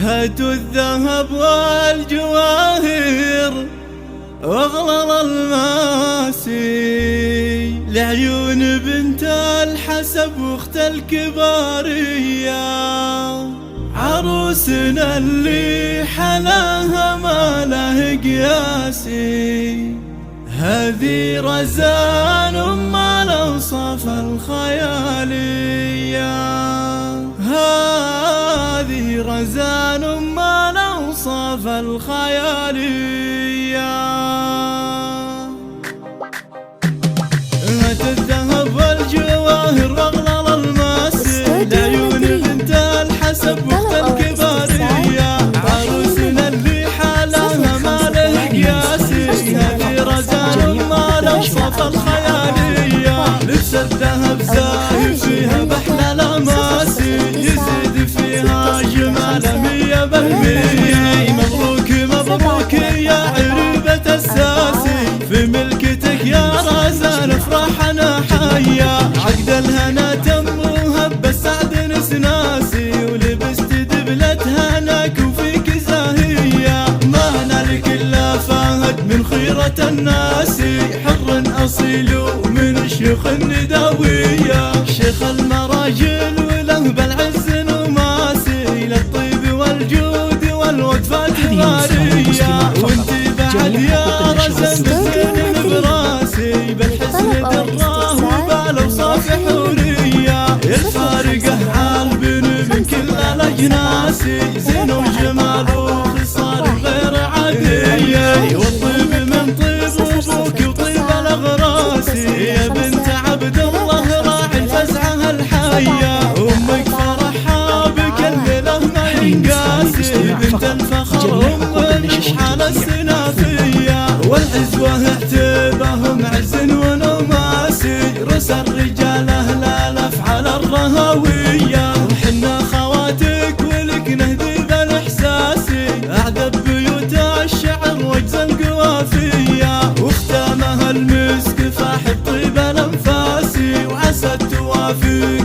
هاتوا الذهب والجواهر واغلى الماسي لعيون بنت الحسب واخت الكبارية، عروسنا اللي حلاها ما له قياسي. هذه رزان ما الأوصاف الخيالية، هذه رزان ما الأوصاف الخيالية. هات الذهب والجواهر واغلى الماسي لعيون بنت الحسب واخت الكبارية، عروسنا اللي حالها ما له قياسي. هذه رزان ما الأوصاف الخيالية، لبس الذهب زاهي فيها بحلى الأماسي، يزيد فيها جمال 100%. مبروك مبروك يا عريبة الساسي، في ملكتك يا رزان افرحنا حيا. عقد الهنا تم وهب السعد نسناسي، ولبست دبلة هناك وفيك زاهية. ما نالك الا فهد من خيرة الناس، حر اصيل ومن شيوخ النداوية. شيخ المراجل وله بالعز نماسي، للطيب والجود والوقفات غارية. وانتي بعد يا رزان بالزين براسي، بالحسن دراه وبالاوصاف حورية. الفارقة عالبن من كل الاجناسي، زين وجمال وخصال غير عادية. والطيب من طيب ابوك وطيب الاغراسي، يا بنت عبد الله راعي الفزعة الحية. امك فرحها بك الليلة ما ينقاسي، بنت الفخر ام نشحال السنافية. والعزوة اعتباهم عز ونماسي، رسى الرجال اهل الافعال الرهوية. وحنا خواتك ولك نهدي بالاحساسي، اعذب بيوت الشعر واجز القوافية. واختامها المسك فاحب طيب الانفاسي، وعسى توافي